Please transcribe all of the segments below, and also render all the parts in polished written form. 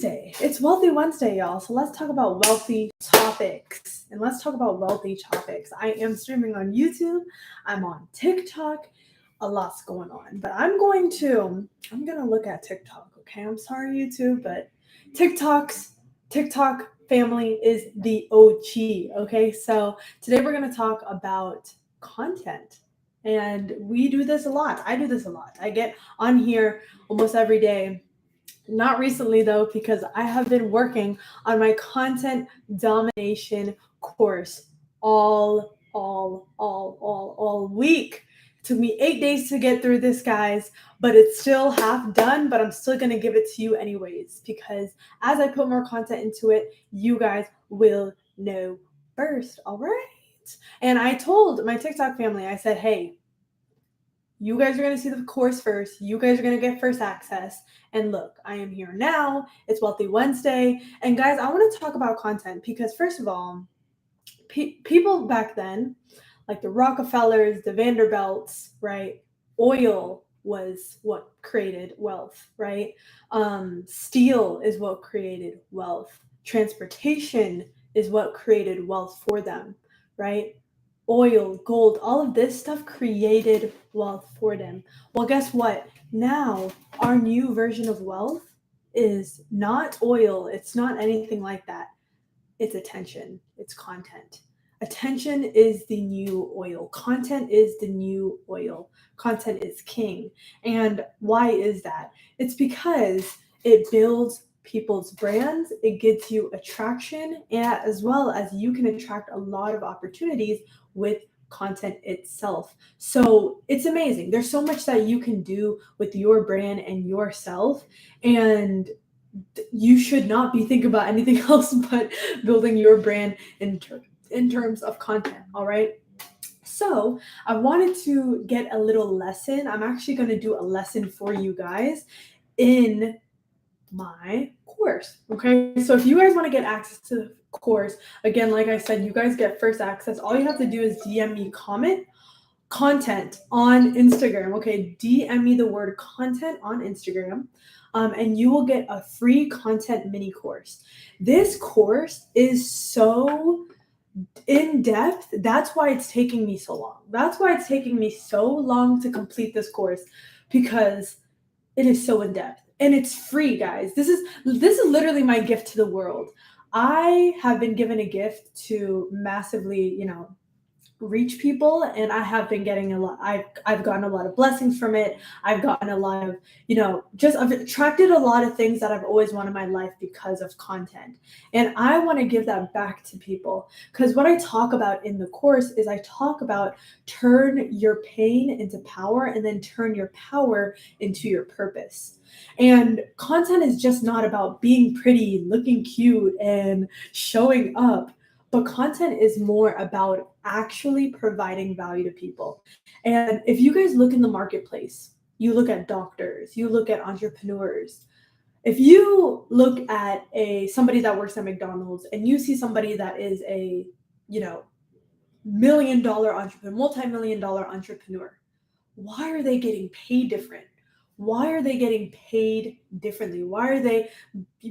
Wednesday. It's Wealthy Wednesday, y'all. So let's talk about wealthy topics. And let's talk about wealthy topics. I am streaming on YouTube. I'm on TikTok. A lot's going on. But I'm going to look at TikTok, okay? I'm sorry, YouTube, but TikTok family is the OG, okay? So today we're going to talk about content. And we do this a lot. I do this a lot. I get on here almost every day. Not recently though, because I have been working on my content domination course all week. It took me 8 days to get through this, guys, but it's still half done, but I'm still going to give it to you anyways, because as I put more content into it, you guys will know first. All right. And I told my TikTok family, I said, hey, you guys are going to see the course first. You guys are going to get first access. And look, I am here now. It's Wealthy Wednesday. And guys, I want to talk about content because first of all, people back then, like the Rockefellers, the Vanderbilts, right? Oil was what created wealth, right? Steel is what created wealth. Transportation is what created wealth for them, right? Oil, gold, all of this stuff created wealth for them. Well, guess what? Now, our new version of wealth is not oil. It's not anything like that. It's attention. It's content. Attention is the new oil. Content is the new oil. Content is king. And why is that? It's because it builds people's brands, it gets you attraction, and as well as you can attract a lot of opportunities with content itself. So it's amazing. There's so much that you can do with your brand and yourself, and you should not be thinking about anything else but building your brand in terms of content. All right. So I wanted to get a little lesson. I'm actually going to do a lesson for you guys in my course. Okay. So if you guys want to get access to the course, again, like I said, you guys get first access. All you have to do is DM me content on Instagram. Okay. DM me the word content on Instagram. And you will get a free content mini course. This course is so in depth. That's why it's taking me so long. That's why it's taking me so long to complete this course, because it is so in depth and it's free, guys. This is literally my gift to the world. I have been given a gift to massively, reach people, and I have been getting a lot. I've gotten a lot of blessings from it. I've gotten a lot of, I've attracted a lot of things that I've always wanted in my life because of content. And I want to give that back to people, because what I talk about in the course is I talk about turn your pain into power and then turn your power into your purpose. And content is just not about being pretty, looking cute, and showing up. But content is more about actually providing value to people. And if you guys look in the marketplace, you look at doctors, you look at entrepreneurs. If you look at somebody that works at McDonald's and you see somebody that is a, million-dollar entrepreneur, multi-million-dollar entrepreneur, why are they getting paid different? Why are they getting paid differently? Why are they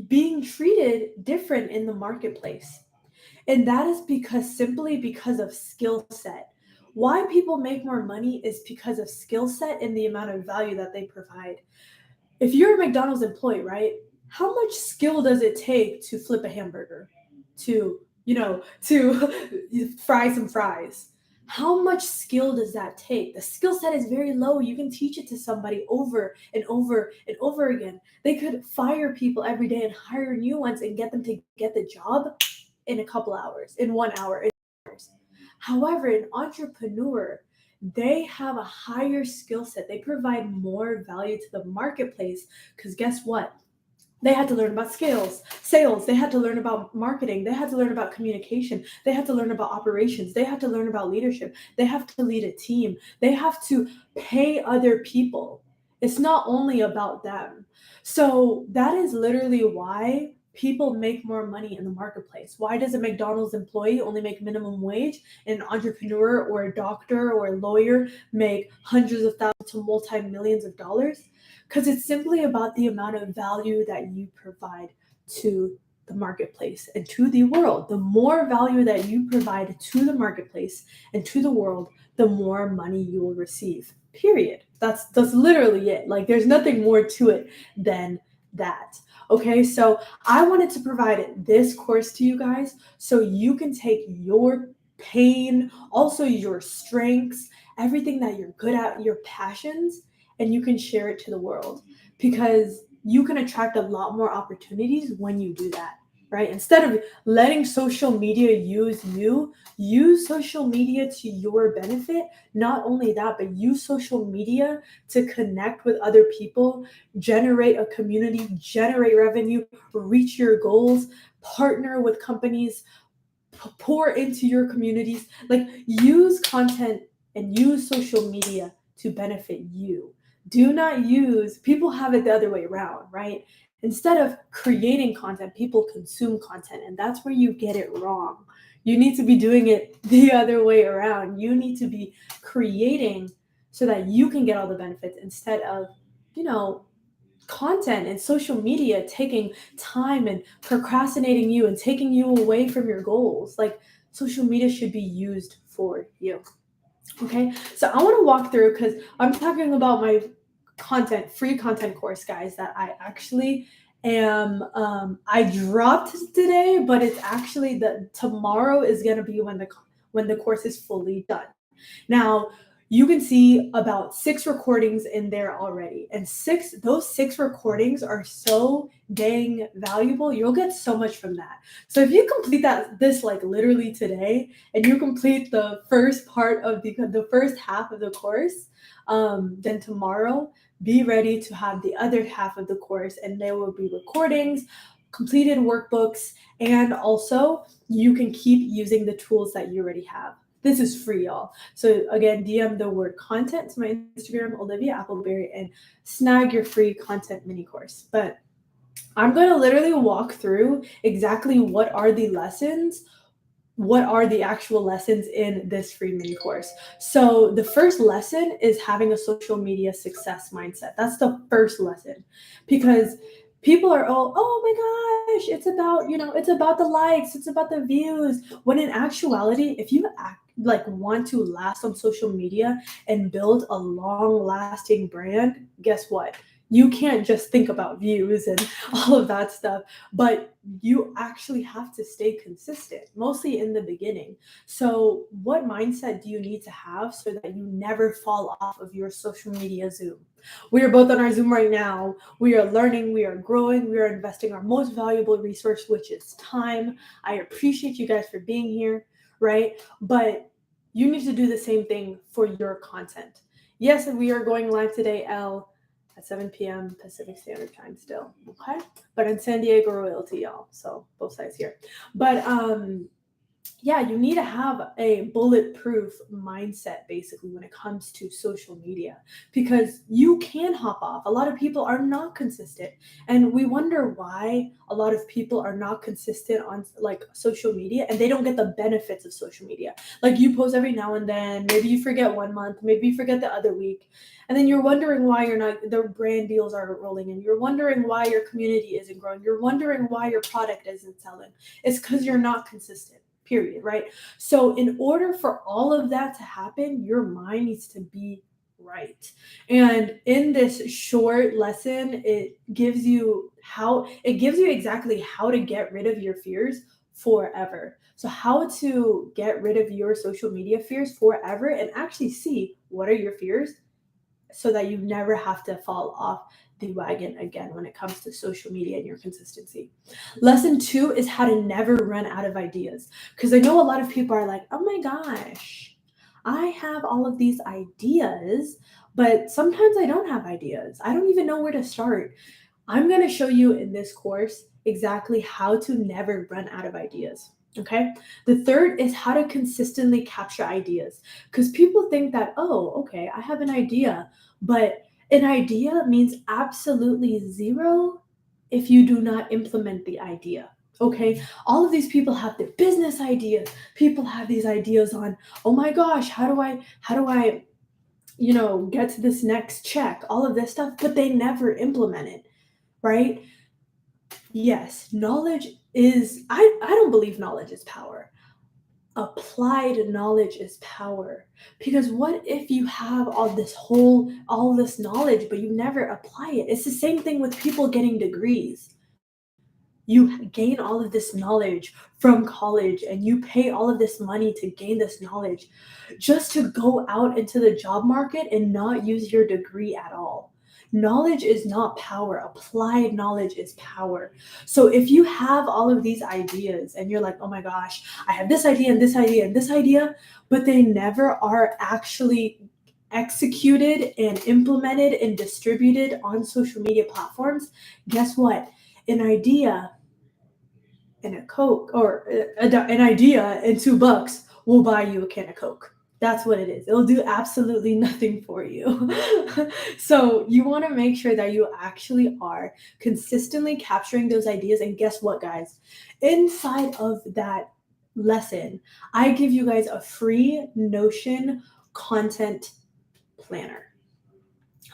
being treated different in the marketplace? And that is simply because of skill set. Why people make more money is because of skill set and the amount of value that they provide. If you're a McDonald's employee, right? How much skill does it take to flip a hamburger? To fry some fries? How much skill does that take? The skill set is very low. You can teach it to somebody over and over and over again. They could fire people every day and hire new ones and get them to get the job in a couple hours, in 1 hour. However, an entrepreneur, they have a higher skill set. They provide more value to the marketplace, because guess what? They had to learn about sales. They had to learn about marketing. They had to learn about communication. They had to learn about operations. They had to learn about leadership. They have to lead a team. They have to pay other people. It's not only about them. So that is literally why people make more money in the marketplace. Why does a McDonald's employee only make minimum wage and an entrepreneur or a doctor or a lawyer make hundreds of thousands to multi-millions of dollars? because it's simply about the amount of value that you provide to the marketplace and to the world. The more value that you provide to the marketplace and to the world, the more money you will receive. Period. That's literally it. Like there's nothing more to it than that. Okay, so I wanted to provide this course to you guys so you can take your pain, also your strengths, everything that you're good at, your passions, and you can share it to the world because you can attract a lot more opportunities when you do that, right? Instead of letting social media use you, use social media to your benefit. Not only that, but use social media to connect with other people, generate a community, generate revenue, reach your goals, partner with companies, pour into your communities. Like use content and use social media to benefit you. Do not use, people have it the other way around, right? Instead of creating content, people consume content, and that's where you get it wrong. You need to be doing it the other way around. You need to be creating so that you can get all the benefits instead of, you know, content and social media taking time and procrastinating you and taking you away from your goals. Like social media should be used for you. Okay, so I want to walk through because I'm talking about my content, free content course, guys, that I actually am. I dropped today, but it's actually the tomorrow is gonna be when the course is fully done. Now, you can see about 6 recordings in there already. And those 6 recordings are so dang valuable. You'll get so much from that. So if you complete this like literally today, and you complete the first part of the first half of the course, then tomorrow be ready to have the other half of the course, and there will be recordings, completed workbooks, and also you can keep using the tools that you already have. This is free, y'all. So again, DM the word content to my Instagram, Olivia Appleberry, and snag your free content mini course. But I'm going to literally walk through exactly what are the actual lessons in this free mini course. So the first lesson is having a social media success mindset. That's the first lesson, because people are all, oh my gosh, it's about the likes, it's about the views. When in actuality, if you want to last on social media and build a long lasting brand, guess what? You can't just think about views and all of that stuff, but you actually have to stay consistent, mostly in the beginning. So, what mindset do you need to have so that you never fall off of your social media Zoom? We are both on our Zoom right now. We are learning, we are growing, we are investing our most valuable resource, which is time. I appreciate you guys for being here, right? But you need to do the same thing for your content. Yes, we are going live today, at 7 p.m. Pacific Standard Time still, okay? But in San Diego royalty, y'all, so both sides here. But yeah, you need to have a bulletproof mindset basically when it comes to social media, because you can hop off. A lot of people are not consistent, and we wonder why a lot of people are not consistent on like social media and they don't get the benefits of social media. Like you post every now and then, maybe you forget one month, maybe you forget the other week, and then you're wondering why the brand deals aren't rolling, and you're wondering why your community isn't growing, you're wondering why your product isn't selling. It's because you're not consistent, period, right? So in order for all of that to happen, your mind needs to be right. And in this short lesson, it gives you exactly how to get rid of your fears forever. So how to get rid of your social media fears forever and actually see what are your fears so that you never have to fall off the wagon again when it comes to social media and your consistency. Lesson 2 is how to never run out of ideas. Because I know a lot of people are like, oh my gosh, I have all of these ideas, but sometimes I don't have ideas. I don't even know where to start. I'm going to show you in this course exactly how to never run out of ideas. Okay. The third is how to consistently capture ideas. Because people think that, oh, okay, I have an idea, but an idea means absolutely zero if you do not implement the idea. Okay. All of these people have their business ideas. People have these ideas on, oh my gosh, how do I get to this next check, all of this stuff, but they never implement it, right? Yes, knowledge is, I don't believe knowledge is power. Applied knowledge is power. Because what if you have all this knowledge, but you never apply it? It's the same thing with people getting degrees. You gain all of this knowledge from college and you pay all of this money to gain this knowledge just to go out into the job market and not use your degree at all. Knowledge is not power. Applied knowledge is power. So if you have all of these ideas and you're like, oh my gosh, I have this idea and this idea and this idea, but they never are actually executed and implemented and distributed on social media platforms, guess what? An idea and a Coke, or an idea and $2 will buy you a can of Coke. That's what it is. It'll do absolutely nothing for you. So you want to make sure that you actually are consistently capturing those ideas. And guess what, guys? Inside of that lesson, I give you guys a free Notion content planner.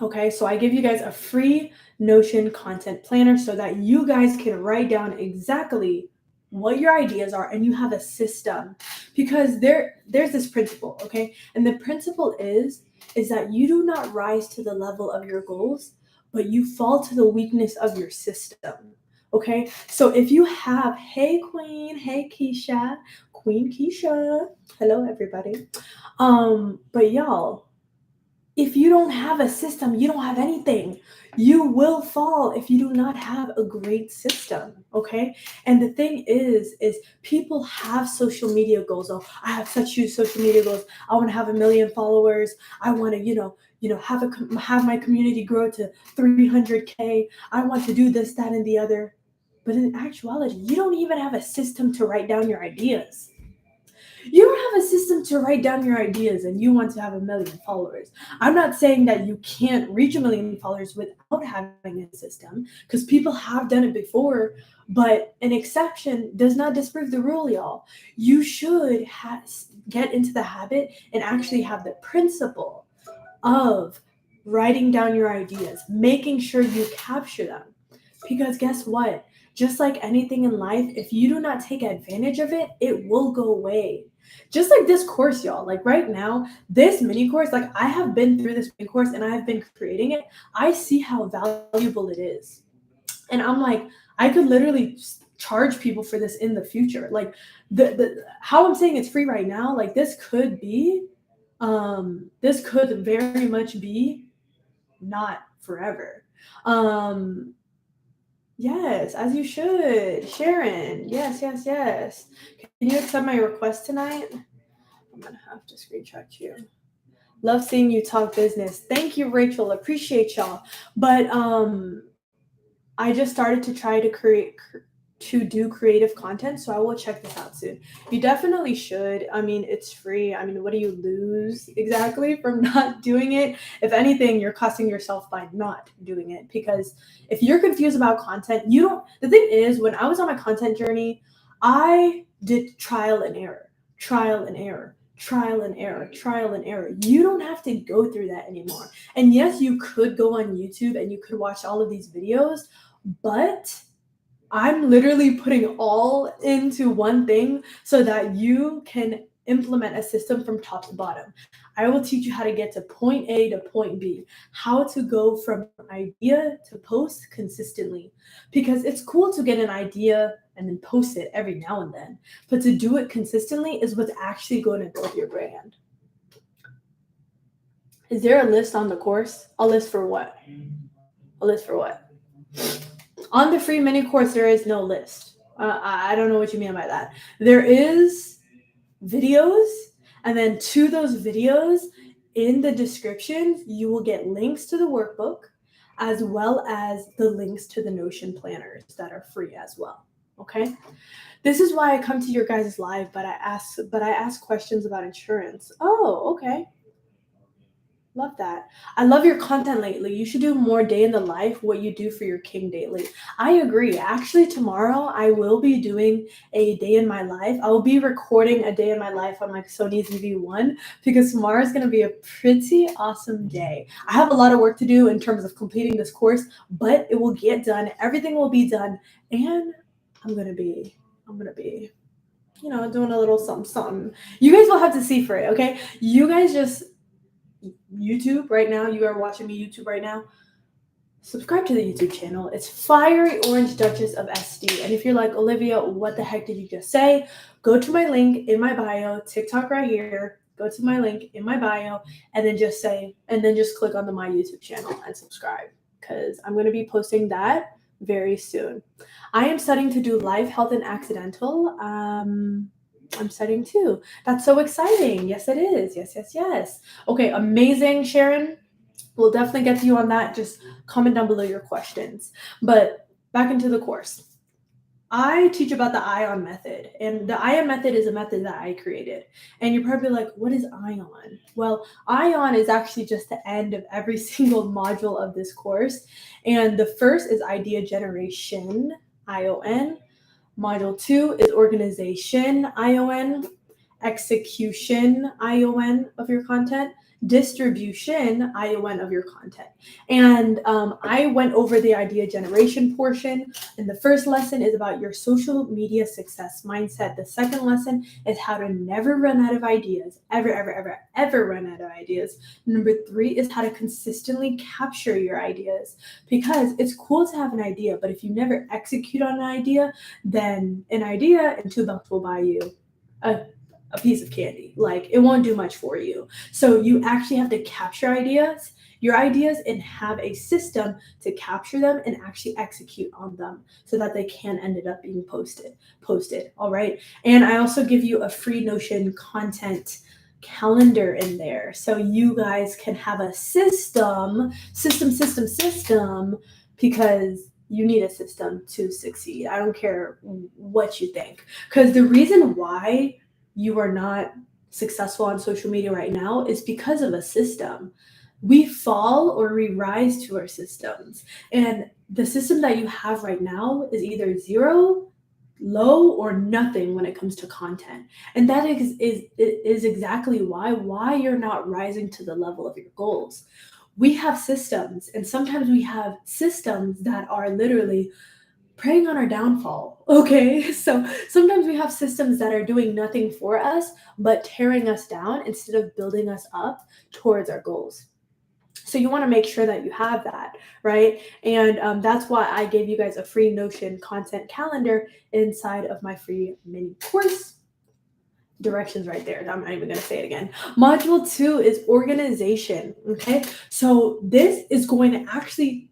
Okay, so I give you guys a free Notion content planner so that you guys can write down exactly what your ideas are and you have a system, because there's this principle, okay? And the principle is that you do not rise to the level of your goals, but you fall to the weakness of your system. Okay? So if you have, hey Queen, hey Keisha, Queen Keisha, hello everybody. But y'all, if you don't have a system, you don't have anything. You will fall if you do not have a great system, okay? And the thing is people have social media goals. Oh, I have such huge social media goals. I want to have 1 million followers. I want to, have my community grow to 300K. I want to do this, that, and the other. But in actuality, you don't even have a system to write down your ideas. You don't have a system to write down your ideas and you want to have 1 million followers. I'm not saying that you can't reach 1 million followers without having a system, because people have done it before, but an exception does not disprove the rule, y'all. You should get into the habit and actually have the principle of writing down your ideas, making sure you capture them. Because guess what? Just like anything in life, if you do not take advantage of it, it will go away. Just like this course, y'all. Like right now, this mini course, like I have been through this mini course and I have been creating it. I see how valuable it is. And I'm like, I could literally charge people for this in the future. Like the how I'm saying it's free right now, like this could very much be not forever. Yes, as you should. Sharon. Yes, yes, yes. Can you accept my request tonight? I'm gonna have to screenshot you. Love seeing you talk business. Thank you, Rachel. Appreciate y'all. But I just started to try to do creative content, so I will check this out soon. You definitely should. I mean, it's free. I mean, what do you lose exactly from not doing it? If anything, you're costing yourself by not doing it, because if you're confused about content, you don't. The thing is, when I was on my content journey, I did trial and error, trial and error, trial and error, trial and error. You don't have to go through that anymore. And yes, you could go on YouTube and you could watch all of these videos, but I'm literally putting all into one thing so that you can implement a system from top to bottom. I will teach you how to get to point A to point B, how to go from idea to post consistently. Because it's cool to get an idea and then post it every now and then, but to do it consistently is what's actually going to build your brand. Is there a list on the course? A list for what? A list for what? On the free mini course, there is no list. I don't know what you mean by that. There is videos, and then to those videos, in the description, you will get links to the workbook, as well as the links to the Notion planners that are free as well. Okay? This is why I come to your guys' live, but I ask questions about insurance. Oh, okay. Love that. I love your content lately. You should do more day in the life, what you do for your king daily. I agree. Actually, tomorrow I will be doing a day in my life. I will be recording a day in my life on my Sony ZV-1 because tomorrow is going to be a pretty awesome day. I have a lot of work to do in terms of completing this course, but it will get done. Everything will be done, and I'm going to be I'm going to be doing a little something something. You guys will have to see for it, okay? You guys just YouTube right now. You are watching me YouTube right now. Subscribe to the YouTube channel. It's Fiery Orange Duchess of SD. And if you're like, Olivia, what the heck did you just say? Go to my link in my bio, TikTok right here. Go to my link in my bio and then just click on the my YouTube channel and subscribe because I'm going to be posting that very soon. I am studying to do life, health, and accidental. I'm studying too. That's so exciting. Yes, it is. Yes, yes, yes. Okay, amazing, Sharon. We'll definitely get to you on that. Just comment down below your questions. But back into the course. I teach about the ION method, and the ION method is a method that I created. And you're probably like, what is ION? Well, ION is actually just the end of every single module of this course. And the first is idea generation, ION. Module 2 is organization, ION, execution, ION of your content, distribution, ION of your content. And I went over the idea generation portion. And the first lesson is about your social media success mindset. The second lesson is how to never run out of ideas, ever run out of ideas. Number 3 is how to consistently capture your ideas, because it's cool to have an idea, but if you never execute on an idea, then an idea and $2 will buy you a piece of candy. Like, it won't do much for you. So you actually have to capture your ideas, and have a system to capture them and actually execute on them so that they can end up being posted. All right. And I also give you a free Notion content calendar in there so you guys can have a system, because you need a system to succeed. I don't care what you think, because the reason why you are not successful on social media right now is because of a system. We fall or we rise to our systems. And the system that you have right now is either zero, low, or nothing when it comes to content. And that is exactly why you're not rising to the level of your goals. We have systems, and sometimes we have systems that are literally preying on our downfall. Okay, so sometimes we have systems that are doing nothing for us but tearing us down instead of building us up towards our goals. So you want to make sure that you have that, right? And that's why I gave you guys a free Notion content calendar inside of my free mini course. Directions right there. I'm not even going to say it again. Module 2 is organization. Okay, so this is going to actually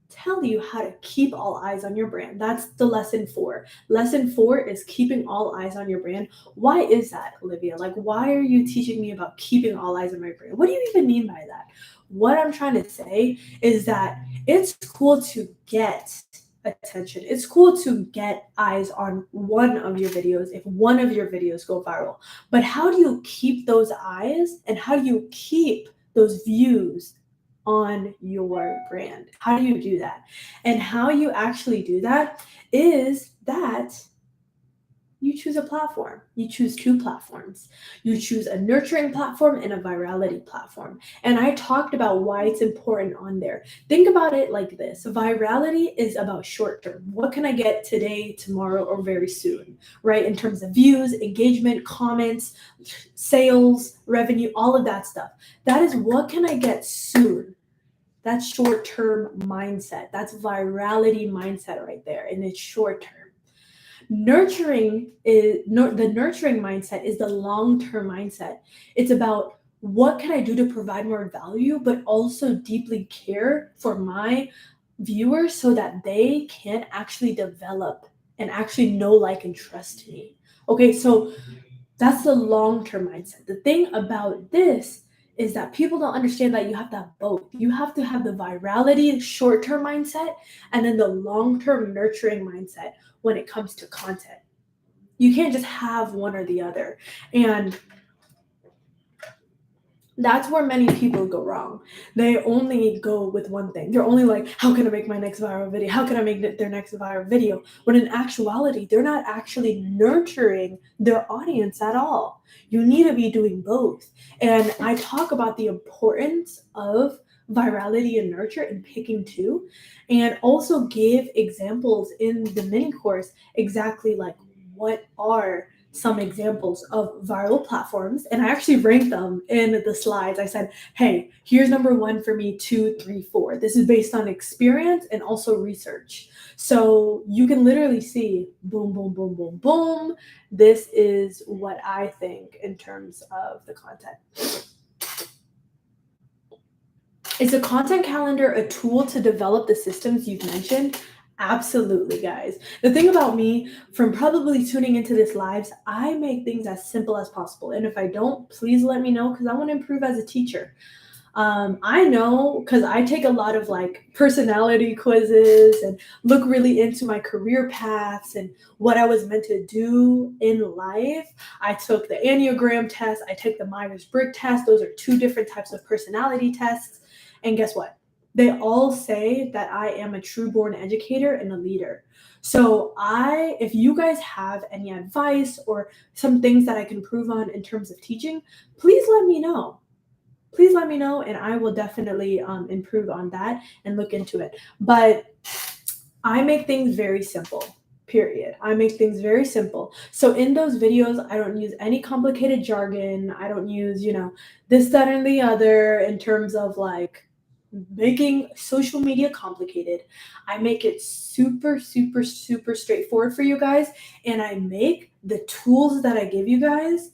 tell you how to keep all eyes on your brand. That's the lesson 4. Lesson 4 is keeping all eyes on your brand. Why is that, Olivia? Like, why are you teaching me about keeping all eyes on my brand? What do you even mean by that? What I'm trying to say is that it's cool to get attention. It's cool to get eyes on one of your videos if one of your videos go viral. But how do you keep those eyes, and how do you keep those views on your brand? How do you do that? And how you actually do that is that you choose a platform. You choose 2 platforms. You choose a nurturing platform and a virality platform. And I talked about why it's important on there. Think about it like this. Virality is about short term. What can I get today, tomorrow, or very soon, right? In terms of views, engagement, comments, sales, revenue, all of that stuff. That is what can I get soon. That's short-term mindset. That's virality mindset right there, and it's short-term. The nurturing mindset is the long-term mindset. It's about what can I do to provide more value, but also deeply care for my viewers so that they can actually develop and actually know, like, and trust me. Okay, so that's the long-term mindset. The thing about this is that people don't understand that you have to have both. You have to have the virality short-term mindset and then the long-term nurturing mindset when it comes to content. You can't just have one or the other. And That's where many people go wrong. They only go with one thing. They're only like, how can I make my next viral video? How can I make their next viral video? When in actuality, they're not actually nurturing their audience at all. You need to be doing both. And I talk about the importance of virality and nurture and picking two, and also give examples in the mini course exactly like what are some examples of viral platforms, and I actually ranked them in the slides. I said, hey, here's number one for me, two, three, four. This is based on experience and also research. So you can literally see boom, boom, boom, boom, boom. This is what I think in terms of the content. Is a content calendar a tool to develop the systems you've mentioned? Absolutely, guys. The thing about me, from probably tuning into this lives, I make things as simple as possible. And if I don't, please let me know because I want to improve as a teacher. I know because I take a lot of like personality quizzes and look really into my career paths and what I was meant to do in life. I took the Enneagram test, I took the Myers-Briggs test. Those are two different types of personality tests. And guess what? They all say that I am a true born educator and a leader. So if you guys have any advice or some things that I can improve on in terms of teaching, please let me know. Please let me know, and I will definitely improve on that and look into it. But I make things very simple. Period. I make things very simple. So in those videos, I don't use any complicated jargon. I don't use, this, that, and the other in terms of like making social media complicated. I make it super, super, super straightforward for you guys. And I make the tools that I give you guys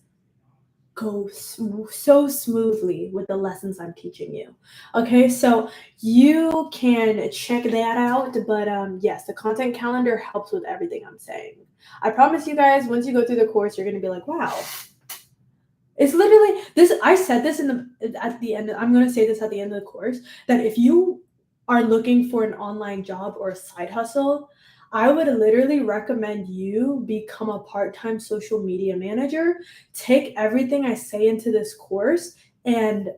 go so smoothly with the lessons I'm teaching you. Okay, so you can check that out. But yes, the content calendar helps with everything I'm saying. I promise you guys, once you go through the course, you're gonna be like, wow, it's literally this. I said this at the end. I'm gonna say this at the end of the course that if you are looking for an online job or a side hustle, I would literally recommend you become a part-time social media manager. Take everything I say into this course and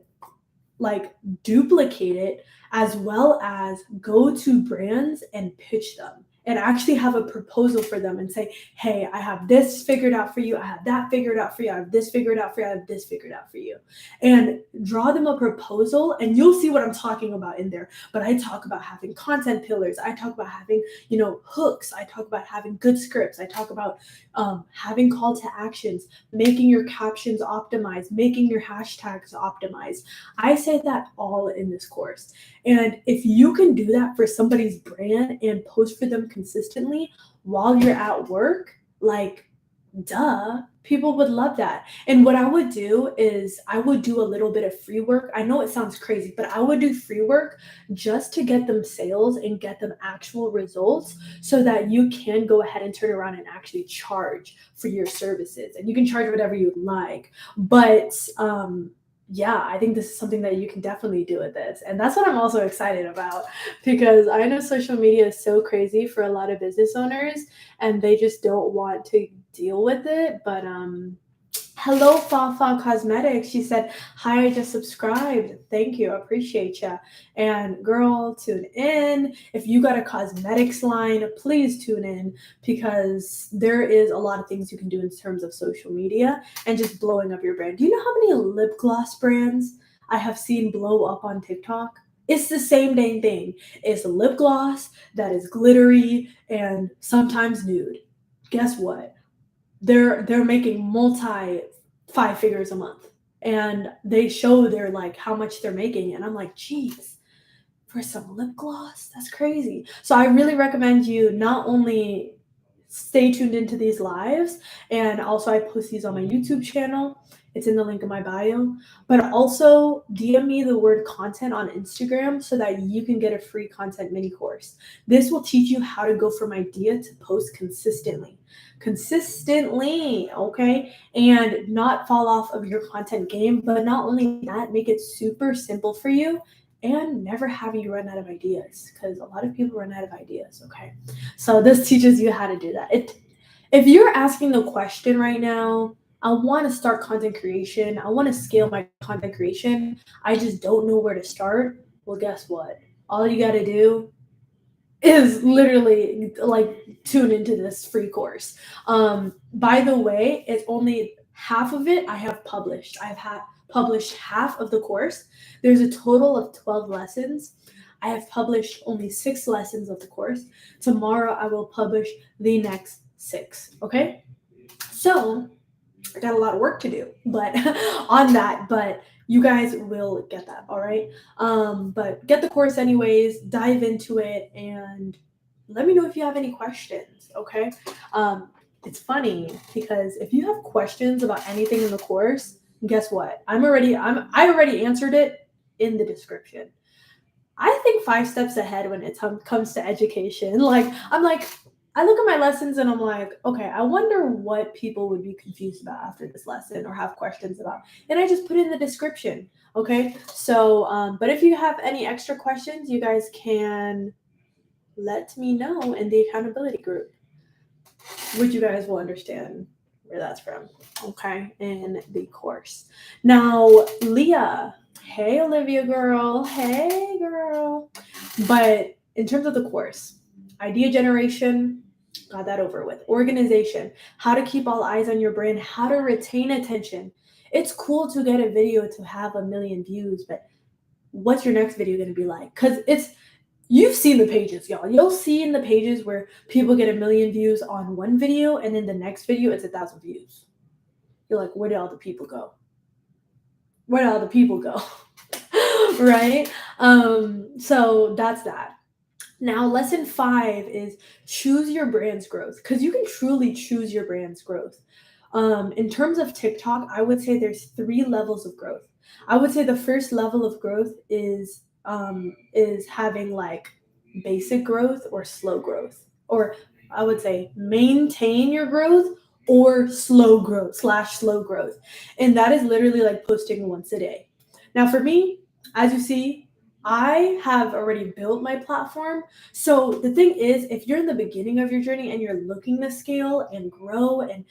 like duplicate it, as well as go to brands and pitch them and actually have a proposal for them and say, hey, I have this figured out for you, I have that figured out for you, I have this figured out for you, I have this figured out for you, and draw them a proposal. And you'll see what I'm talking about in there. But I talk about having content pillars, I talk about having hooks, I talk about having good scripts, I talk about having call to actions, making your captions optimized, making your hashtags optimized. I say that all in this course. And if you can do that for somebody's brand and post for them consistently while you're at work, like, duh, people would love that. And what I would do is I would do a little bit of free work. I know it sounds crazy, but I would do free work just to get them sales and get them actual results so that you can go ahead and turn around and actually charge for your services. And you can charge whatever you'd like. But yeah, I think this is something that you can definitely do with this. And that's what I'm also excited about because I know social media is so crazy for a lot of business owners and they just don't want to deal with it. But hello, Fafa Cosmetics. She said, hi, I just subscribed. Thank you. Appreciate ya. And girl, tune in. If you got a cosmetics line, please tune in because there is a lot of things you can do in terms of social media and just blowing up your brand. Do you know how many lip gloss brands I have seen blow up on TikTok? It's the same dang thing. It's a lip gloss that is glittery and sometimes nude. Guess what? They're making multi 5 figures a month, and they show their like how much they're making, and I'm like, geez, for some lip gloss, that's crazy. So I really recommend you not only stay tuned into these lives, and also I post these on my YouTube channel. It's in the link in my bio, but also DM me the word content on Instagram so that you can get a free content mini course. This will teach you how to go from idea to post consistently, okay, and not fall off of your content game. But not only that, make it super simple for you and never have you run out of ideas because a lot of people run out of ideas. Okay, so this teaches you how to do that. If you're asking the question right now, I want to start content creation. I want to scale my content creation. I just don't know where to start. Well, guess what? All you got to do is literally like tune into this free course. By the way, it's only half of it I have published. I've had published half of the course. There's a total of 12 lessons. I have published only 6 lessons of the course. Tomorrow I will publish the next 6. Okay? So I got a lot of work to do, but on that, but you guys will get that, all right? But get the course anyways, dive into it, and let me know if you have any questions, okay? It's funny because if you have questions about anything in the course, guess what? I already answered it in the description. I think 5 steps ahead when it comes to education. I look at my lessons and I'm like, okay, I wonder what people would be confused about after this lesson or have questions about. And I just put it in the description. Okay. So, but if you have any extra questions, you guys can let me know in the accountability group, which you guys will understand where that's from. Okay. In the course. Now, Leah. Hey, Olivia girl. Hey, girl. But in terms of the course, idea generation, got that over with. Organization, how to keep all eyes on your brand, how to retain attention. It's cool to get a video to have 1 million views, but what's your next video going to be like? Because you've seen the pages, y'all. You'll see in the pages where people get 1 million views on one video, and then the next video it's 1,000 views. You're like, where did all the people go? Where did all the people go? Right? So that's that. Now, lesson 5 is choose your brand's growth, because you can truly choose your brand's growth. In terms of TikTok, I would say there's 3 levels of growth. I would say the first level of growth is having like basic growth or slow growth, or I would say maintain your growth or slow growth / slow growth, and that is literally like posting once a day. Now, for me, as you see, I have already built my platform. So the thing is, if you're in the beginning of your journey and you're looking to scale and grow and,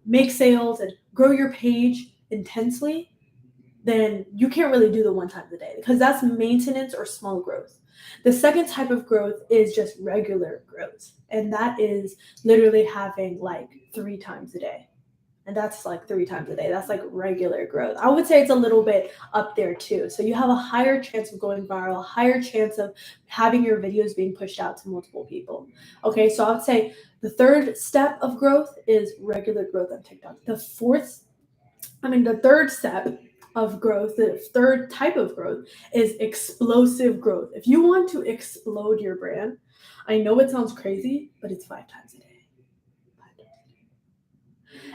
make sales and grow your page intensely, then you can't really do the one time a day because that's maintenance or small growth. The second type of growth is just regular growth. And that is literally having like 3 times a day. And that's like 3 times a day. That's like regular growth. I would say it's a little bit up there too. So you have a higher chance of going viral, a higher chance of having your videos being pushed out to multiple people. Okay, so I would say the third step of growth is regular growth on TikTok. The third step of growth, the third type of growth is explosive growth. If you want to explode your brand, I know it sounds crazy, but it's 5 times a day.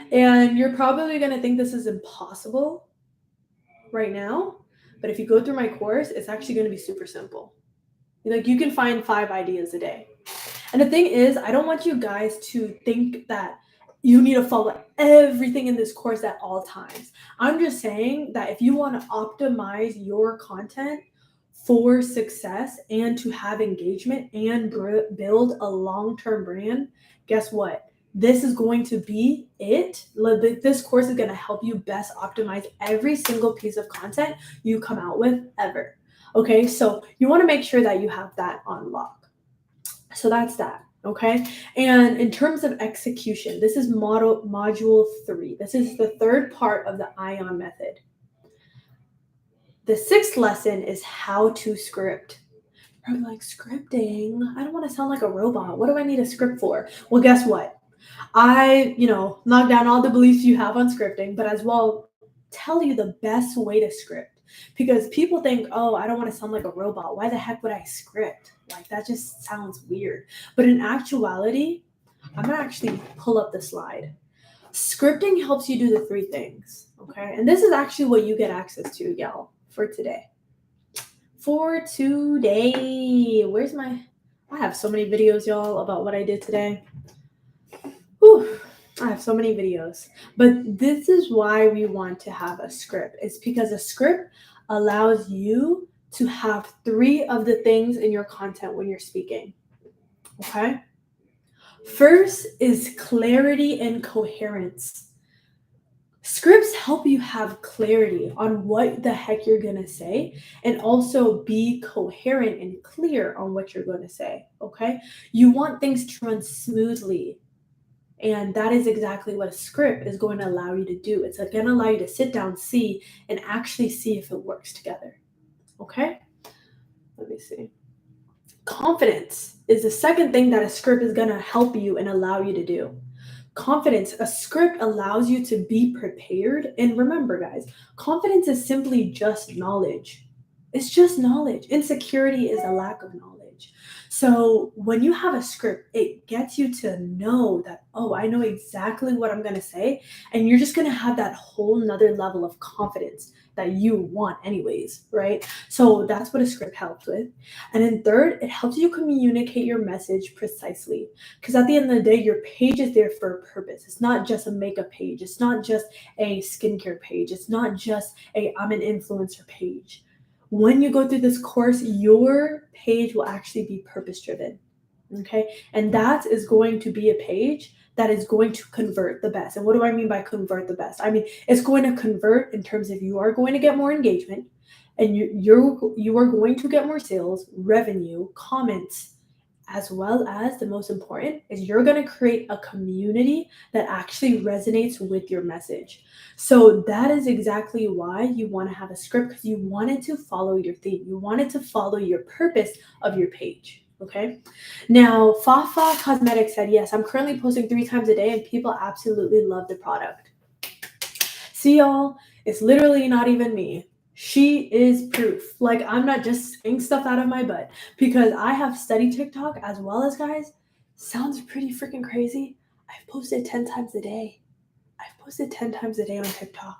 And you're probably going to think this is impossible right now, but if you go through my course, it's actually going to be super simple. Like, you can find 5 ideas a day. And the thing is, I don't want you guys to think that you need to follow everything in this course at all times. I'm just saying that if you want to optimize your content for success and to have engagement and build a long-term brand, guess what? This is going to be it. This course is going to help you best optimize every single piece of content you come out with ever. Okay, so you want to make sure that you have that on lock. So that's that. Okay, and in terms of execution, this is module 3. This is the third part of the ION method. The 6th lesson is how to script. I'm like, scripting? I don't want to sound like a robot. What do I need a script for? Well, guess what? I, knock down all the beliefs you have on scripting, but as well tell you the best way to script. Because people think, oh, I don't want to sound like a robot. Why the heck would I script? Like, that just sounds weird. But in actuality, I'm going to actually pull up the slide. Scripting helps you do the 3 things, okay? And this is actually what you get access to, y'all, for today. Where's I have so many videos, y'all, about what I did today. Whew. I have so many videos, but this is why we want to have a script. It's because a script allows you to have 3 of the things in your content when you're speaking. Okay. First is clarity and coherence. Scripts help you have clarity on what the heck you're going to say and also be coherent and clear on what you're going to say. Okay. You want things to run smoothly. And that is exactly what a script is going to allow you to do. It's going to allow you to sit down, see, and actually see if it works together. Okay. Let me see. Confidence is the second thing that a script is going to help you and allow you to do. Confidence, a script allows you to be prepared. And remember, guys, confidence is simply just knowledge. It's just knowledge. Insecurity is a lack of knowledge. So when you have a script, it gets you to know that, oh, I know exactly what I'm going to say. And you're just going to have that whole nother level of confidence that you want, anyways, right? So that's what a script helps with. And then third, it helps you communicate your message precisely. Because at the end of the day, your page is there for a purpose. It's not just a makeup page. It's not just a skincare page. It's not just a I'm an influencer page. When you go through this course, your page will actually be purpose driven. Okay. And that is going to be a page that is going to convert the best. And what do I mean by convert the best? I mean, it's going to convert in terms of you are going to get more engagement and you are going to get more sales, revenue, comments, as well as the most important is you're going to create a community that actually resonates with your message. So that is exactly why you want to have a script, because you wanted to follow your theme. You wanted to follow your purpose of your page. Okay. Now, Fafa Cosmetics said, yes, I'm currently posting 3 times a day and people absolutely love the product. See, y'all, it's literally not even me. She is proof. Like, I'm not just saying stuff out of my butt because I have studied TikTok as well as, guys, sounds pretty freaking crazy. I've posted 10 times a day. I've posted 10 times a day on TikTok.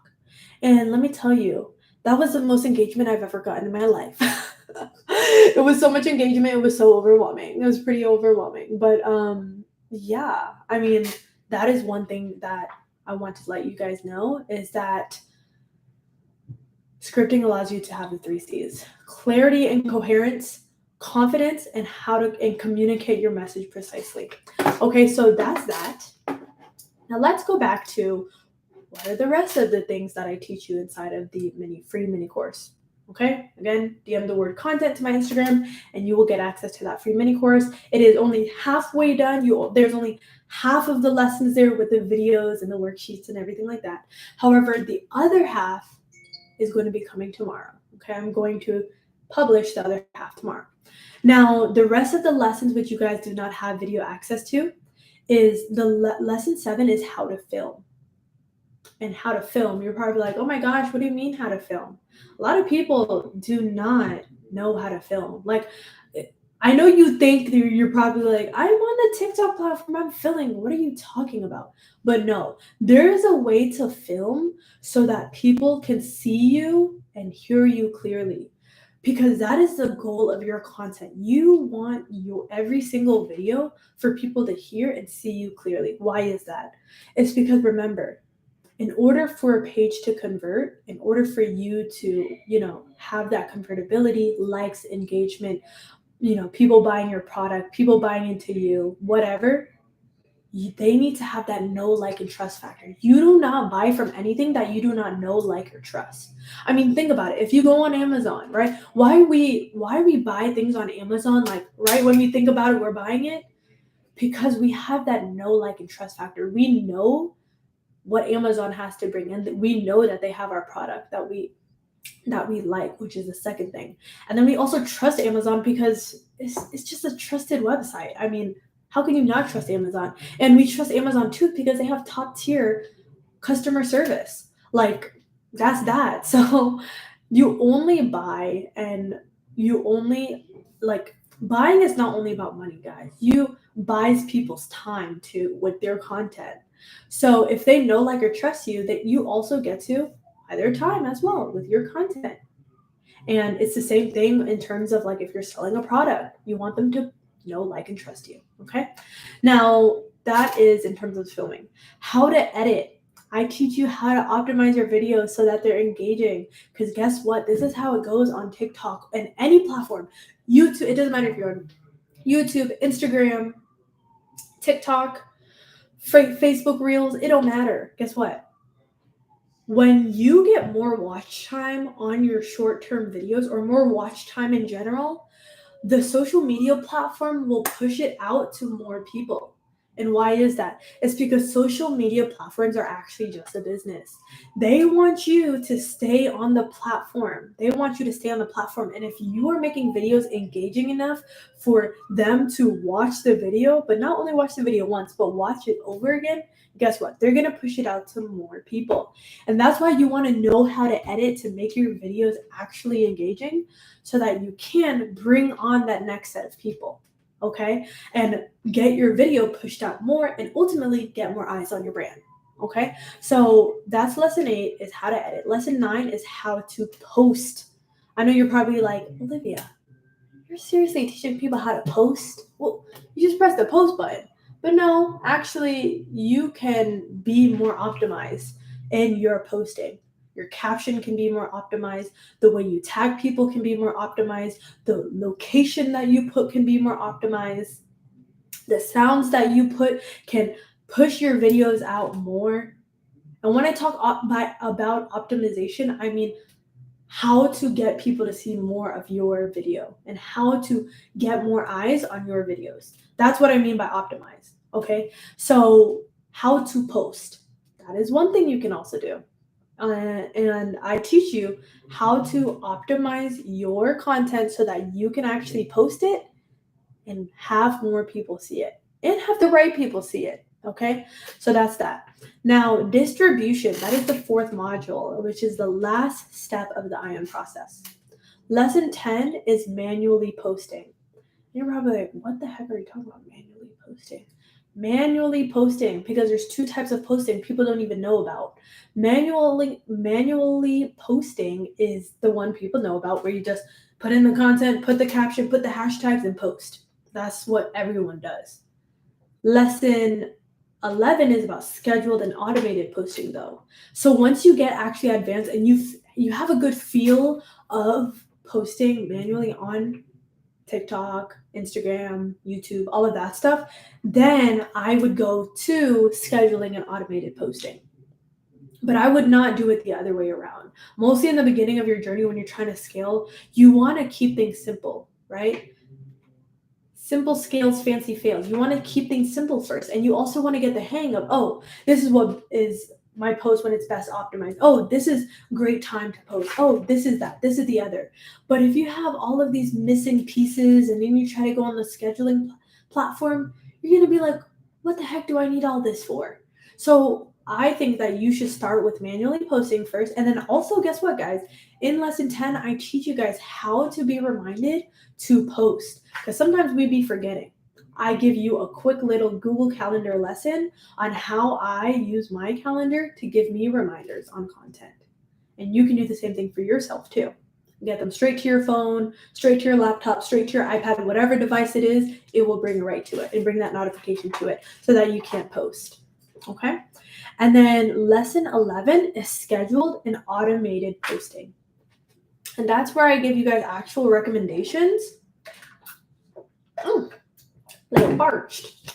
And let me tell you, that was the most engagement I've ever gotten in my life. It was so much engagement. It was so overwhelming. It was pretty overwhelming. But yeah, I mean, that is one thing that I want to let you guys know is that scripting allows you to have the 3 C's: clarity and coherence, confidence, and how to communicate your message precisely. Okay, so that's that. Now let's go back to what are the rest of the things that I teach you inside of the free mini course. Okay, again, DM the word content to my Instagram and you will get access to that free mini course. It is only halfway done. There's only half of the lessons there with the videos and the worksheets and everything like that. However, the other half is going to be coming tomorrow. Okay, I'm going to publish the other half tomorrow. Now, the rest of the lessons which you guys do not have video access to is the lesson 7 is how to film. And how to film. You're probably like, oh my gosh, what do you mean how to film? A lot of people do not know how to film. Like, I know you think you're probably like, I'm on the TikTok platform, I'm filming. What are you talking about? But no, there's a way to film so that people can see you and hear you clearly. Because that is the goal of your content. You want your every single video for people to hear and see you clearly. Why is that? It's because remember, in order for a page to convert, in order for you to, have that convertibility, likes, engagement, people buying your product, people buying into you, whatever, they need to have that know, like, and trust factor. You do not buy from anything that you do not know, like, or trust. I mean, think about it. If you go on Amazon, right? Why we buy things on Amazon, like, right when we think about it, we're buying it because we have that know, like, and trust factor. We know what Amazon has to bring in. We know that they have our product that we like, which is the second thing. And then we also trust Amazon because it's just a trusted website. I mean, how can you not trust Amazon? And we trust Amazon too because they have top tier customer service. Like, that's that. So you only buy and you only, like, buying is not only about money, guys. You buys people's time too with their content. So if they know, like, or trust you, that you also get to buy their time as well with your content. And it's the same thing in terms of, like, if you're selling a product, you want them to know, like, and trust you. Okay. Now that is in terms of filming. How to edit. I teach you how to optimize your videos so that they're engaging. Because guess what? This is how it goes on TikTok and any platform. YouTube, it doesn't matter if you're on YouTube, Instagram, TikTok, Facebook Reels, it don't matter. Guess what? When you get more watch time on your short-term videos or more watch time in general, the social media platform will push it out to more people. And why is that? It's because social media platforms are actually just a business. They want you to stay on the platform. They want you to stay on the platform. And if you are making videos engaging enough for them to watch the video, but not only watch the video once, but watch it over again, guess what? They're going to push it out to more people. And that's why you want to know how to edit to make your videos actually engaging so that you can bring on that next set of people, okay? And get your video pushed out more and ultimately get more eyes on your brand, okay? So that's lesson 8 is how to edit. Lesson 9 is how to post. I know you're probably like, Olivia, you're seriously teaching people how to post? Well, you just press the post button. But no, actually, you can be more optimized in your posting. Your caption can be more optimized. The way you tag people can be more optimized. The location that you put can be more optimized. The sounds that you put can push your videos out more. And when I talk about optimization, I mean how to get people to see more of your video and how to get more eyes on your videos. That's what I mean by optimize. Okay. So, how to post. That is one thing you can also do. And I teach you how to optimize your content so that you can actually post it and have more people see it and have the right people see it. Okay, so that's that. Now, distribution, that is the 4th module, which is the last step of the IM process. Lesson 10 is manually posting. You're probably like, what the heck are you talking about, manually posting? Manually posting, because there's 2 types of posting people don't even know about. Manually posting is the one people know about, where you just put in the content, put the caption, put the hashtags, and post. That's what everyone does. Lesson 11 is about scheduled and automated posting, though. So once you get actually advanced and you have a good feel of posting manually on TikTok, Instagram, YouTube, all of that stuff, then I would go to scheduling and automated posting. But I would not do it the other way around. Mostly in the beginning of your journey, when you're trying to scale, you want to keep things simple, right? Simple scales, fancy fails. You want to keep things simple first. And you also want to get the hang of, oh, this is what is my post when it's best optimized. Oh, this is great time to post. Oh, this is that. This is the other. But if you have all of these missing pieces and then you try to go on the scheduling platform, you're going to be like, what the heck do I need all this for? So I think that you should start with manually posting first. And then also, guess what, guys? In lesson 10, I teach you guys how to be reminded to post, because sometimes we be forgetting. I give you a quick little Google Calendar lesson on how I use my calendar to give me reminders on content. And you can do the same thing for yourself too. Get them straight to your phone, straight to your laptop, straight to your iPad, whatever device it is, it will bring it right to it and bring that notification to it so that you can't post. Okay? And then lesson 11 is scheduled and automated posting. And that's where I give you guys actual recommendations. Little parched.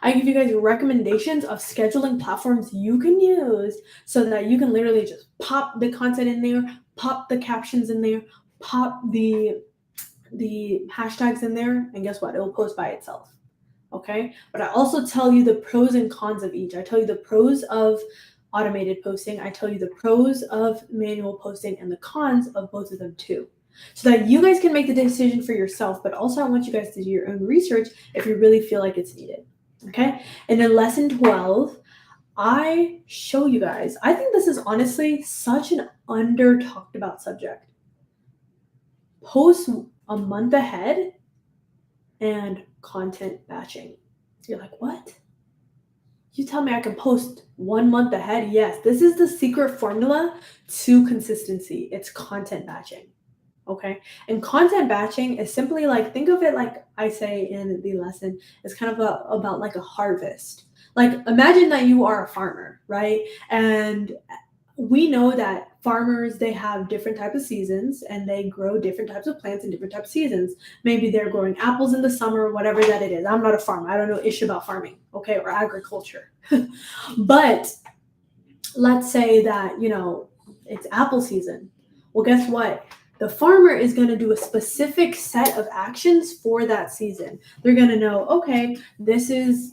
I give you guys recommendations of scheduling platforms you can use so that you can literally just pop the content in there, pop the captions in there, pop the hashtags in there, and guess what? It will post by itself. Okay? But I also tell you the pros and cons of each. I tell you the pros of automated posting. I tell you the pros of manual posting and the cons of both of them too, so that you guys can make the decision for yourself. But also I want you guys to do your own research if you really feel like it's needed. Okay? And then lesson 12, I show you guys, I think this is honestly such an under talked about subject. Post a month ahead and content batching. You're like, what? You tell me I can post 1 month ahead? Yes, this is the secret formula to consistency. It's content batching. Okay. And content batching is simply like, think of it like I say in the lesson, it's kind of about like a harvest. Like imagine that you are a farmer, right? And we know that farmers, they have different types of seasons and they grow different types of plants in different types of seasons. Maybe they're growing apples in the summer, whatever that it is. I'm not a farmer. I don't know ish about farming, okay, or agriculture. But let's say that, it's apple season. Well, guess what? The farmer is going to do a specific set of actions for that season. They're going to know, okay, this is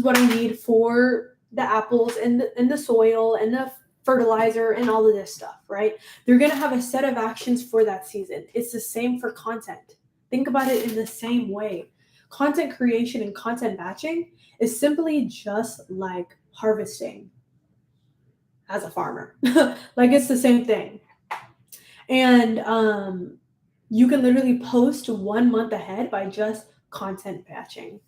what I need for the apples and the soil and the fertilizer and all of this stuff, right? They're going to have a set of actions for that season. It's the same for content. Think about it in the same way. Content creation and content batching is simply just like harvesting as a farmer. Like it's the same thing. And you can literally post 1 month ahead by just content batching.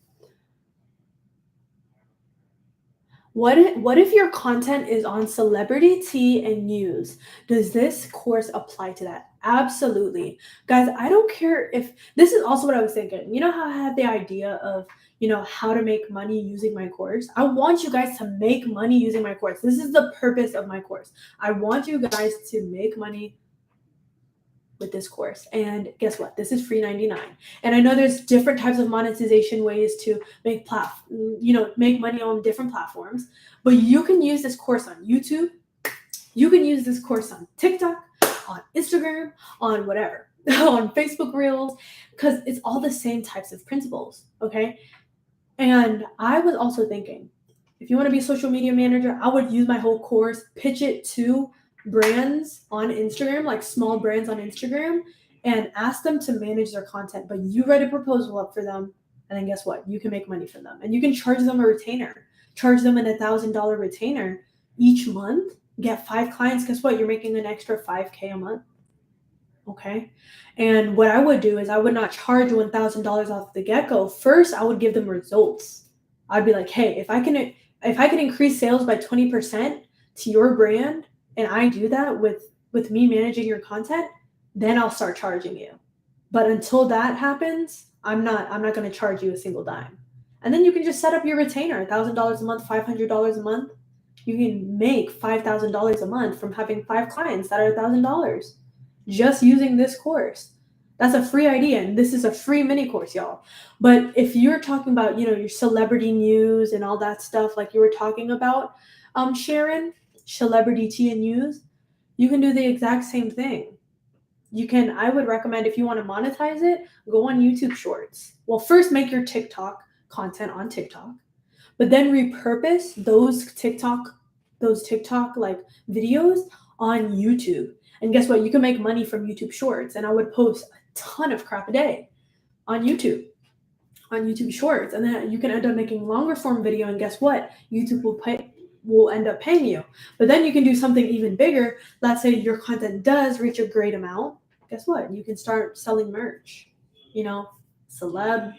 What if your content is on celebrity tea and news? Does this course apply to that? Absolutely. Guys, I don't care if this is also what I was thinking. You know how I had the idea of, how to make money using my course? I want you guys to make money using my course. This is the purpose of my course. I want you guys to make money with this course. And guess what? This is free 99. And I know there's different types of monetization ways to make money on different platforms, but you can use this course on YouTube. You can use this course on TikTok, on Instagram, on whatever, on Facebook Reels, because it's all the same types of principles. Okay. And I was also thinking, if you want to be a social media manager, I would use my whole course, pitch it to brands on Instagram, like small brands on Instagram, and ask them to manage their content. But you write a proposal up for them, and then guess what? You can make money from them. And you can charge them a retainer. Charge them an $1,000 retainer each month. Get 5 clients. Guess what? You're making an extra $5K a month. Okay. And what I would do is I would not charge $1,000 off the get-go. First, I would give them results. I'd be like, hey, if I can increase sales by 20% to your brand, and I do that with me managing your content, then I'll start charging you. But until that happens, I'm not going to charge you a single dime. And then you can just set up your retainer, $1,000 a month, $500 a month. You can make $5,000 a month from having 5 clients that are $1,000 just using this course. That's a free idea, and this is a free mini course, y'all. But if you're talking about, your celebrity news and all that stuff, like you were talking about, Sharon, celebrity tea and news, you can do the exact same thing. I would recommend, if you want to monetize it, go on YouTube Shorts. Well, first make your TikTok content on TikTok, but then repurpose those TikTok like videos on YouTube. And guess what? You can make money from YouTube Shorts. And I would post a ton of crap a day on YouTube Shorts. And then you can end up making longer form video. And guess what? YouTube will end up paying you. But then you can do something even bigger. Let's say your content does reach a great amount. Guess what? You can start selling merch, celeb,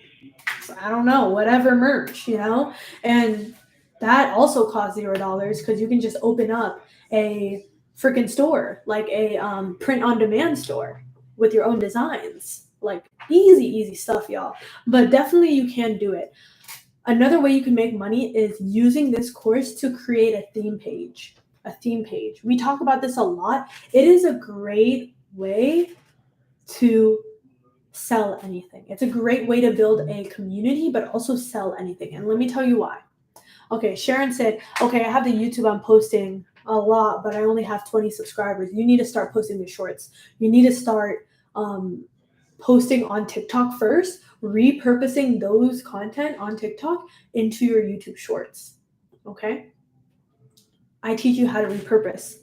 I don't know, whatever merch, and that also costs $0 because you can just open up a freaking store, like a print on demand store with your own designs. Like easy stuff, y'all. But definitely you can do it. Another way you can make money is using this course to create a theme page. We talk about this a lot. It is a great way to sell anything. It's a great way to build a community, but also sell anything. And let me tell you why. Okay, Sharon said, okay, I have the YouTube I'm posting a lot, but I only have 20 subscribers. You need to start posting the shorts. You need to start posting on TikTok first, repurposing those content on TikTok into your YouTube shorts. Okay? I teach you how to repurpose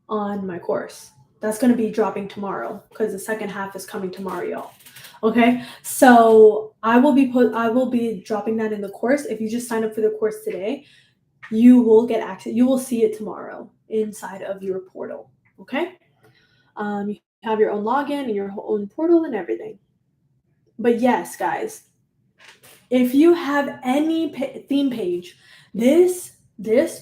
on my course. That's going to be dropping tomorrow because the second half is coming tomorrow, y'all. Okay, so I will be dropping that in the course. If you just sign up for the course today, you will get access. You will see it tomorrow inside of your portal. Okay, you have your own login and your own portal and everything. But yes, guys, if you have any theme page, this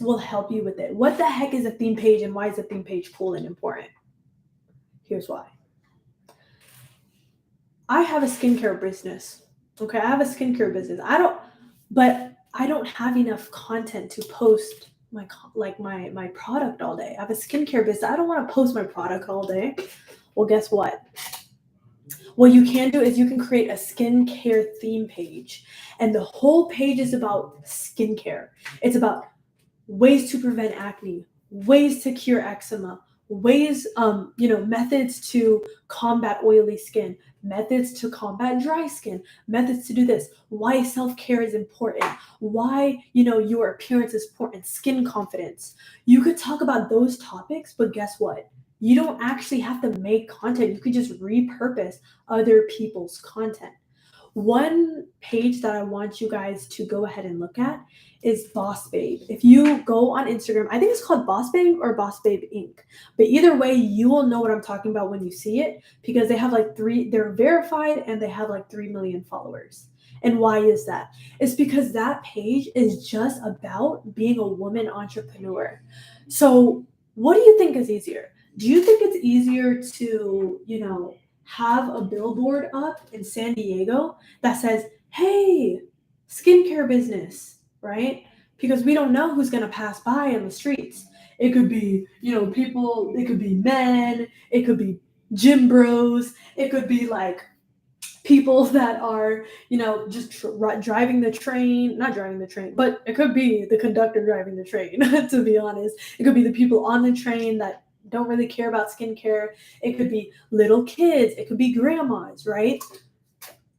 will help you with it. What the heck is a theme page, and why is a theme page cool and important? Here's why. I have a skincare business. Okay, I have a skincare business. I don't have enough content to post my product all day. I have a skincare business. I don't want to post my product all day. Well, guess what? What you can do is you can create a skincare theme page, and the whole page is about skincare. It's about ways to prevent acne, ways to cure eczema, ways, methods to combat oily skin, methods to combat dry skin, methods to do this, why self-care is important, why, your appearance is important, skin confidence. You could talk about those topics, but guess what? You don't actually have to make content. You could just repurpose other people's content. One page that I want you guys to go ahead and look at is Boss Babe. If you go on Instagram, I think it's called Boss Babe or Boss Babe Inc. But either way, you will know what I'm talking about when you see it, because they have they're verified and they have like 3 million followers. And why is that? It's because that page is just about being a woman entrepreneur. So, what do you think is easier? Do you think it's easier to, have a billboard up in San Diego that says, "Hey, skincare business," right? Because we don't know who's going to pass by in the streets. It could be, people, it could be men, it could be gym bros, it could be like people that are, just driving the train, not driving the train, but it could be the conductor driving the train, to be honest. It could be the people on the train that don't really care about skincare. It could be little kids. It could be grandmas, right?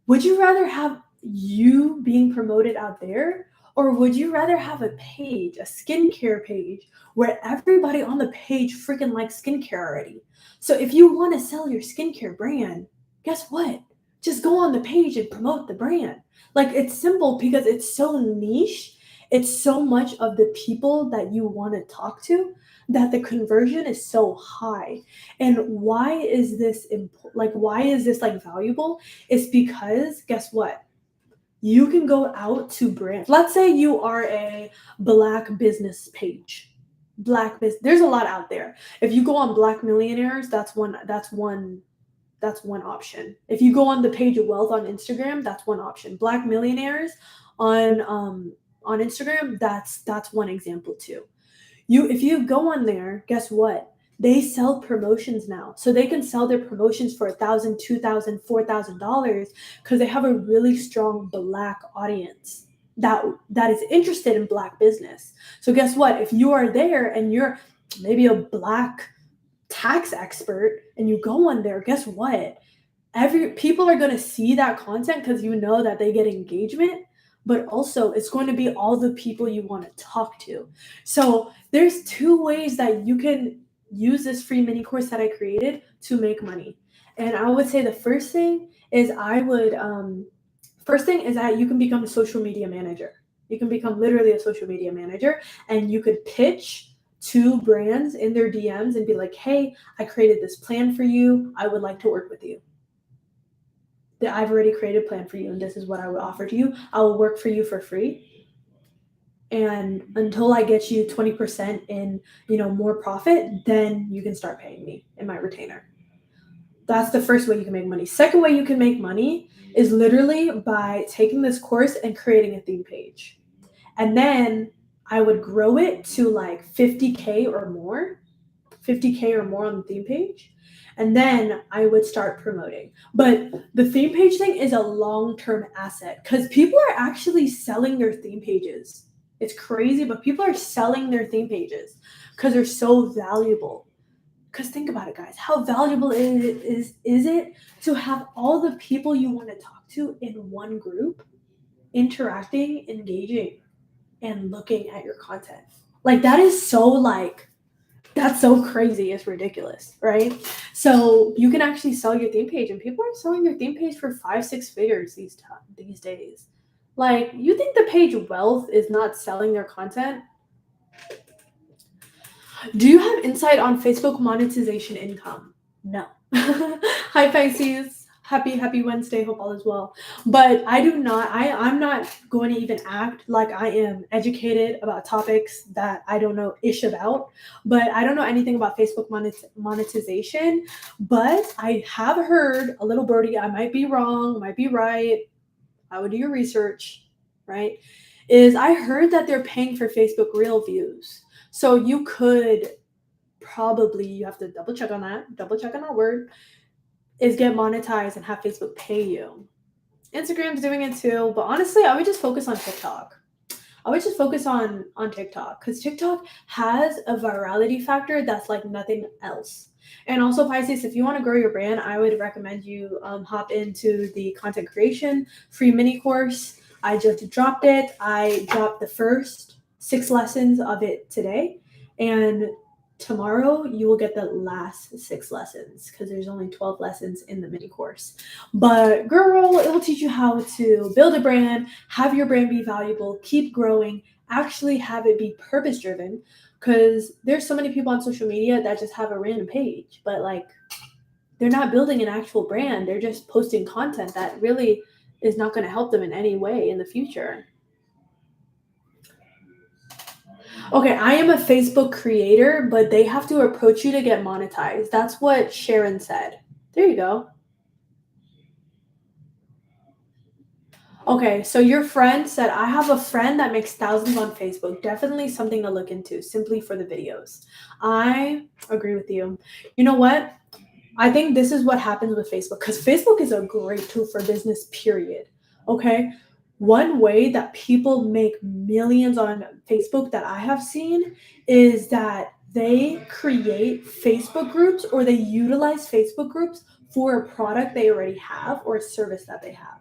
Would you rather have you being promoted out there, or would you rather have a page, a skincare page, where everybody on the page freaking likes skincare already? So if you want to sell your skincare brand, guess what? Just go on the page and promote the brand. Like, it's simple because it's so niche. It's so much of the people that you want to talk to that the conversion is so high. And why is this important? Like, why is this like valuable? It's because, guess what? You can go out to brands. Let's say you are a black business page. There's a lot out there. If you go on Black Millionaires, that's one option. If you go on the page of Wealth on Instagram, that's one option. Black Millionaires on Instagram, that's one example too. If you go on there, guess what? They sell promotions now. So they can sell their promotions for $1,000, $2,000, $4,000 because they have a really strong black audience that is interested in black business. So guess what? If you are there and you're maybe a black tax expert and you go on there, guess what? People are going to see that content because you know that they get engagement, but also it's going to be all the people you want to talk to. So there's two ways that you can use this free mini course that I created to make money. And I would say the first thing is that you can become a social media manager. You can become literally a social media manager, and you could pitch to brands in their DMs and be like, "Hey, I created this plan for you. I would like to work with you. That I've already created a plan for you, and this is what I would offer to you. I will work for you for free, and until I get you 20% in, more profit, then you can start paying me in my retainer." That's the first way you can make money. Second way you can make money is literally by taking this course and creating a theme page. And then I would grow it to like 50K or more, 50K or more on the theme page. And then I would start promoting. But the theme page thing is a long-term asset because people are actually selling their theme pages. It's crazy, but people are selling their theme pages because they're so valuable. Because think about it, guys. How valuable is it to have all the people you want to talk to in one group, interacting, engaging, and looking at your content? Like, that's so crazy. It's ridiculous, right? So you can actually sell your theme page, and people are selling their theme page for 5-6 figures these days. Like, you think the page Wealth is not selling their content? Do you have insight on Facebook monetization income? No. Hi Pisces. Happy Wednesday. Hope all is well. But I'm not going to even act like I am educated about topics that I don't know ish about. But I don't know anything about Facebook monetization. But I have heard a little birdie. I might be wrong, might be right. I would do your research, right? I heard that they're paying for Facebook Reel views. So you have to double check on that word, is get monetized and have Facebook pay you. Instagram's doing it too, but honestly, I would just focus on TikTok. I would just focus on TikTok because TikTok has a virality factor that's like nothing else. And also, Pisces, if you want to grow your brand, I would recommend you hop into the content creation free mini course. I just dropped it. I dropped the first 6 lessons of it today, and tomorrow you will get the last 6 lessons because there's only 12 lessons in the mini course. But girl, it will teach you how to build a brand, have your brand be valuable, keep growing, actually have it be purpose driven. Because there's so many people on social media that just have a random page, but like they're not building an actual brand. They're just posting content that really is not going to help them in any way in the future. Okay, I am a Facebook creator, but they have to approach you to get monetized. That's what Sharon said. There you go. Okay, so your friend said, I have a friend that makes thousands on Facebook. Definitely something to look into simply for the videos. I agree with you. You know what? I think this is what happens with Facebook because Facebook is a great tool for business, period. Okay. One way that people make millions on Facebook that I have seen is that they create Facebook groups or they utilize Facebook groups for a product they already have or a service that they have.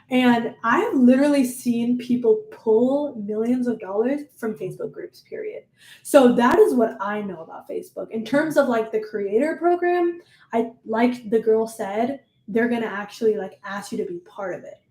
And I have literally seen people pull millions of dollars from Facebook groups, period. So that is what I know about Facebook. In terms of like the creator program, I like the girl said, they're gonna actually like ask you to be part of it.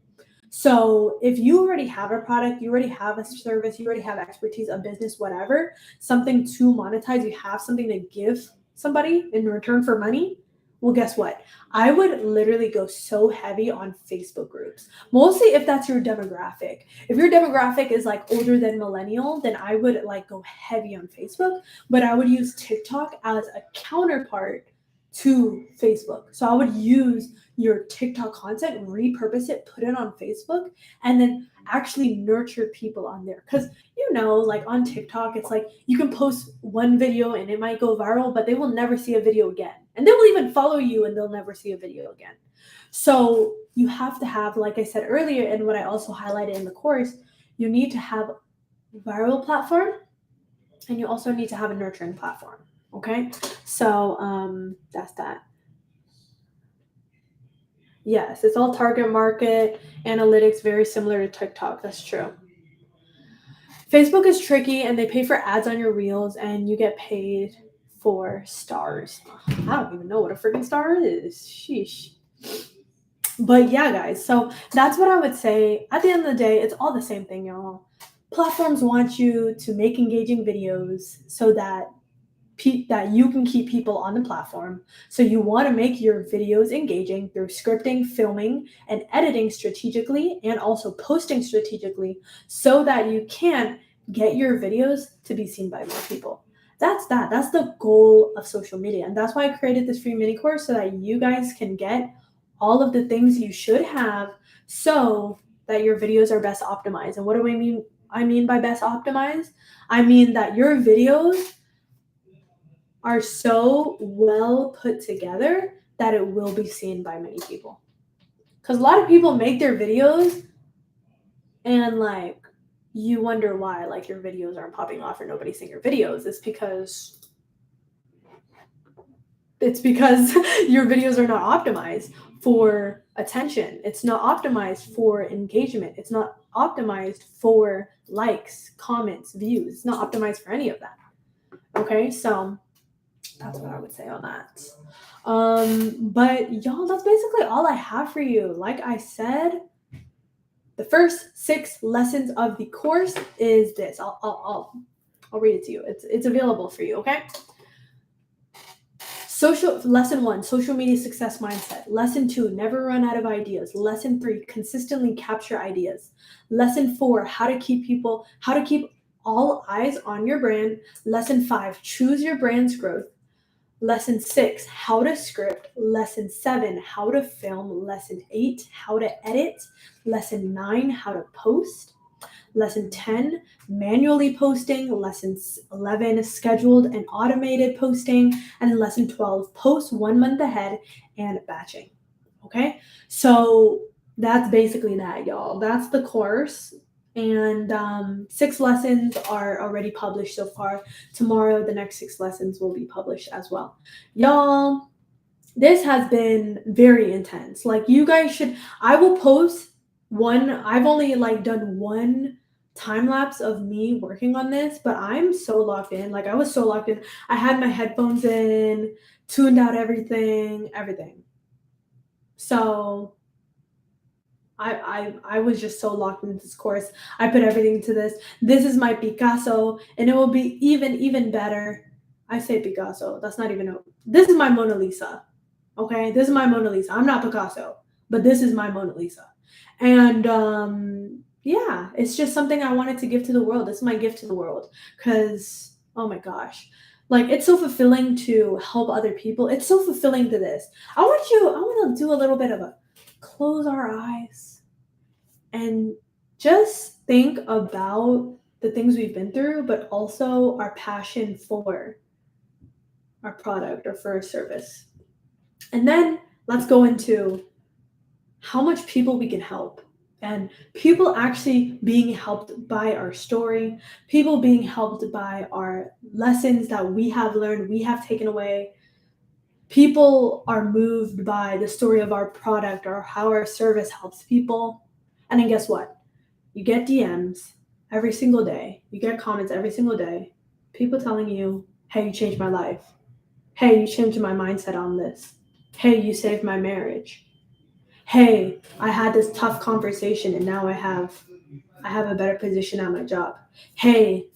So if you already have a product, you already have a service, you already have expertise, a business, whatever, something to monetize, you have something to give somebody in return for money. Well, guess what? I would literally go so heavy on Facebook groups, mostly if that's your demographic. If your demographic is like older than millennial, then I would like go heavy on Facebook, but I would use TikTok as a counterpart to Facebook. So I would use your TikTok content, repurpose it, put it on Facebook, and then actually nurture people on there. Because, like on TikTok, it's like you can post one video and it might go viral, but they will never see a video again. And they will even follow you and they'll never see a video again. So you have to have, like I said earlier, and what I also highlighted in the course, you need to have a viral platform and you also need to have a nurturing platform. Okay. So that's that. Yes, it's all target market analytics, very similar to TikTok. That's true. Facebook is tricky and they pay for ads on your reels and you get paid for stars. I don't even know what a freaking star is. Sheesh. But yeah, guys, so that's what I would say. At the end of the day, it's all the same thing, y'all. Platforms want you to make engaging videos so that that you can keep people on the platform. So you want to make your videos engaging through scripting, filming, and editing strategically, and also posting strategically so that you can get your videos to be seen by more people. That's that. That's the goal of social media. And that's why I created this free mini course so that you guys can get all of the things you should have so that your videos are best optimized. And what do I mean? I mean by best optimized, I mean that your videos are so well put together that it will be seen by many people. Because a lot of people make their videos and like you wonder why like your videos aren't popping off or nobody's seeing your videos. It's because your videos are not optimized for attention. It's not optimized for engagement. It's not optimized for likes, comments, views. It's not optimized for any of that. Okay, so that's what I would say on that. But y'all, that's basically all I have for you. Like I said, the first 6 lessons of the course is this. I'll read it to you. It's available for you. Okay. Lesson 1, social media success mindset. Lesson 2, never run out of ideas. Lesson 3, consistently capture ideas. Lesson 4, how to keep all eyes on your brand. Lesson 5, choose your brand's growth. Lesson 6, how to script. Lesson 7, how to film. Lesson 8, how to edit. Lesson 9, how to post. Lesson 10, manually posting. Lesson 11, scheduled and automated posting. And lesson 12, post 1 month ahead and batching. Okay, so that's basically that, y'all. That's the course. And 6 lessons are already published so far. Tomorrow, the next 6 lessons will be published as well. Y'all, this has been very intense. Like, you guys should, I will post one, I've only like done one time lapse of me working on this, but I'm so locked in. Like, I was so locked in. I had my headphones in, tuned out everything. So I was just so locked into this course. I put everything to this. This is my Picasso, and it will be even better. I say Picasso. That's not even a. This is my Mona Lisa. Okay, this is my Mona Lisa. I'm not Picasso, but this is my Mona Lisa. And yeah, it's just something I wanted to give to the world. This is my gift to the world because oh my gosh, like it's so fulfilling to help other people. It's so fulfilling to this. I want to do a little bit of a close our eyes and just think about the things we've been through, but also our passion for our product or for a service. And then let's go into how much people we can help and people actually being helped by our story, people being helped by our lessons that we have learned, we have taken away. People are moved by the story of our product or how our service helps people. And then guess what? You get DMs every single day, you get comments every single day, people telling you, hey, you changed my life. Hey, you changed my mindset on this. Hey, you saved my marriage. Hey, I had this tough conversation and now I have a better position at my job. Hey,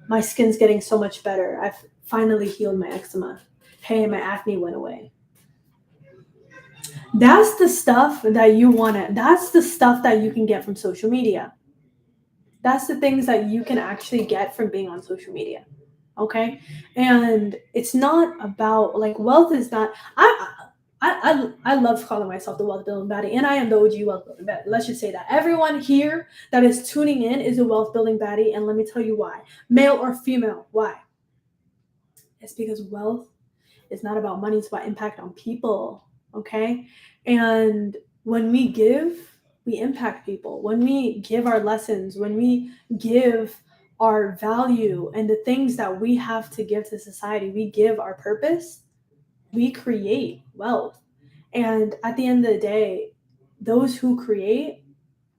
my skin's getting so much better. I've finally healed my eczema. Hey, my acne went away. That's the stuff that you want to that's the stuff that you can get from social media. That's the things that you can actually get from being on social media. Okay? And it's not about like wealth is not I love calling myself the wealth building baddie, and I am the OG wealth building baddie. Let's just say that everyone here that is tuning in is a wealth building baddie, and let me tell you why. Male or female, why? It's because wealth is not about money; it's about impact on people. Okay, and when we impact people. When we give our lessons, when we give our value and the things that we have to give to society, we give our purpose, we create wealth. And at the end of the day, those who create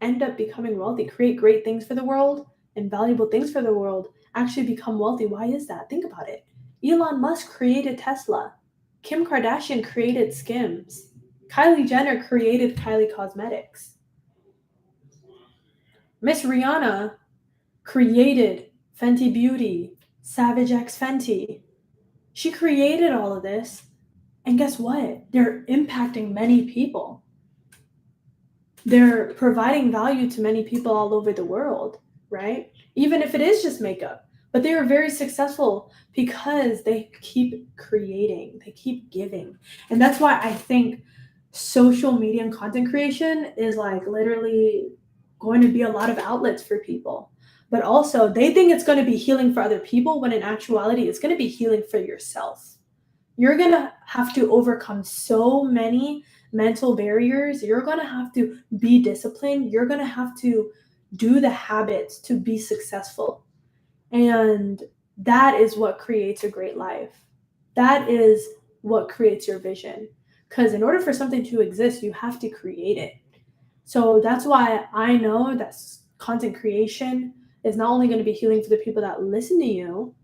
end up becoming wealthy, create great things for the world and valuable things for the world, actually become wealthy. Why is that? Think about it. Elon Musk created Tesla. Kim Kardashian created Skims. Kylie Jenner created Kylie Cosmetics. Miss Rihanna created Fenty Beauty, Savage X Fenty. She created all of this. And guess what? They're impacting many people. They're providing value to many people all over the world, right? Even if it is just makeup. But they are very successful because they keep creating, they keep giving. And that's why I think social media and content creation is like literally going to be a lot of outlets for people. But also, they think it's going to be healing for other people when in actuality, it's going to be healing for yourself. You're going to have to overcome so many mental barriers. You're going to have to be disciplined. You're going to have to do the habits to be successful. And that is what creates a great life. That is what creates your vision. Because in order for something to exist, you have to create it. So that's why I know that content creation is not only going to be healing for the people that listen to you,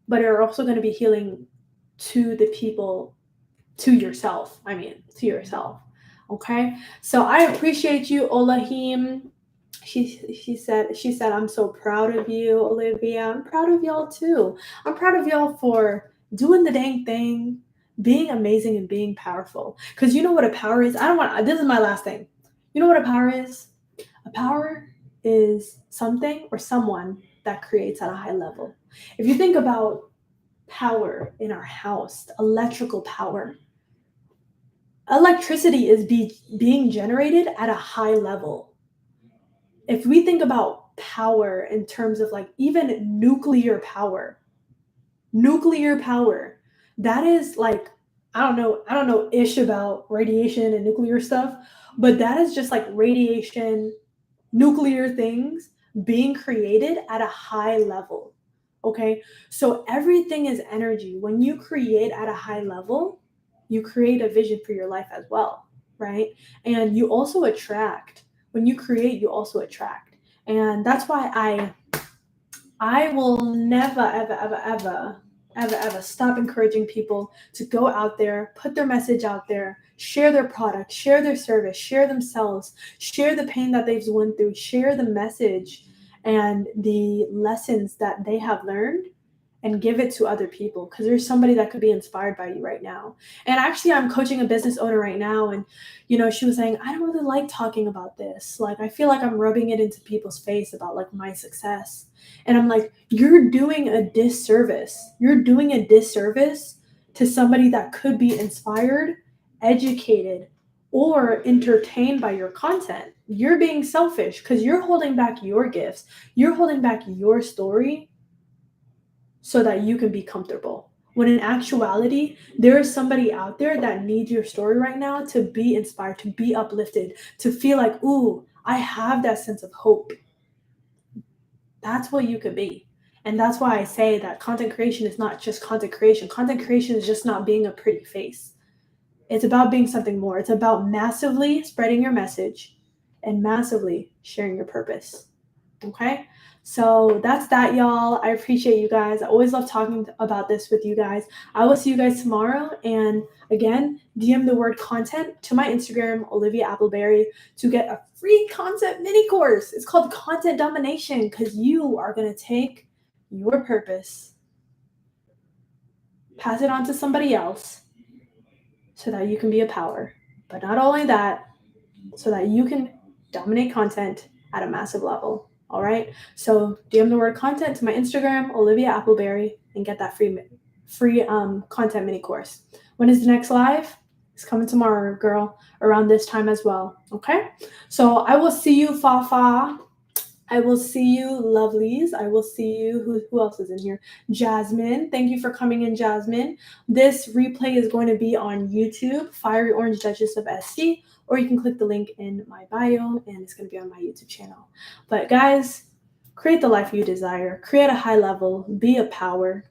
but are also going to be healing to the people, to yourself. I mean, to yourself. Okay. So I appreciate you, Olahim. She said I'm so proud of you, Olivia. I'm proud of y'all too. I'm proud of y'all for doing the dang thing, being amazing and being powerful. Because you know what a power is? I don't want this is my last thing. You know what a power is? A power is something or someone that creates at a high level. If you think about power in our house, electrical power, electricity is being generated at a high level. If we think about power in terms of like even nuclear power, that is like I don't know ish about radiation and nuclear stuff, but that is just like radiation, nuclear things being created at a high level. Okay, so everything is energy. When you create at a high level, you create a vision for your life as well, right? And you also attract. When you create, you also attract. And that's why I will never, ever, ever, ever, ever, ever stop encouraging people to go out there, put their message out there, share their product, share their service, share themselves, share the pain that they've went through, share the message and the lessons that they have learned and give it to other people because there's somebody that could be inspired by you right now. And actually, I'm coaching a business owner right now, and she was saying, I don't really like talking about this. Like, I feel like I'm rubbing it into people's face about like my success. And I'm like, you're doing a disservice. You're doing a disservice to somebody that could be inspired, educated, or entertained by your content. You're being selfish because you're holding back your gifts. You're holding back your story so that you can be comfortable. When in actuality, there is somebody out there that needs your story right now to be inspired, to be uplifted, to feel like, ooh, I have that sense of hope. That's what you could be. And that's why I say that content creation is not just content creation. Content creation is just not being a pretty face. It's about being something more. It's about massively spreading your message and massively sharing your purpose. Okay, so that's that, y'all. I appreciate you guys. I always love talking about this with you guys. I will see you guys tomorrow. And again, DM the word content to my Instagram, Olivia Appleberry, to get a free content mini course. It's called Content Domination because you are going to take your purpose, pass it on to somebody else so that you can be a power. But not only that, so that you can dominate content at a massive level. All right. So DM the word content to my Instagram, Olivia Appleberry, and get that free content mini course. When is the next live? It's coming tomorrow, girl, around this time as well. Okay. So I will see you, Fafa. I will see you, lovelies. I will see you. Who else is in here? Jasmine. Thank you for coming in, Jasmine. This replay is going to be on YouTube, Fiery Orange Duchess of SC, or you can click the link in my bio and it's going to be on my YouTube channel. But guys, create the life you desire. Create a high level. Be a power.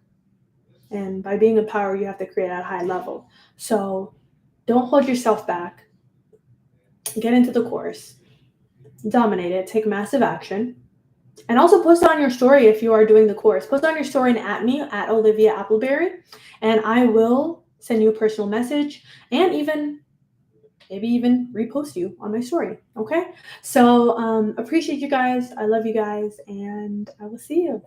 And by being a power, you have to create at a high level. So don't hold yourself back. Get into the course. Dominate it. Take massive action. And also post on your story if you are doing the course. Post on your story and at me, at Olivia Appleberry, and I will send you a personal message and maybe even repost you on my story. Okay? So appreciate you guys. I love you guys, and I will see you.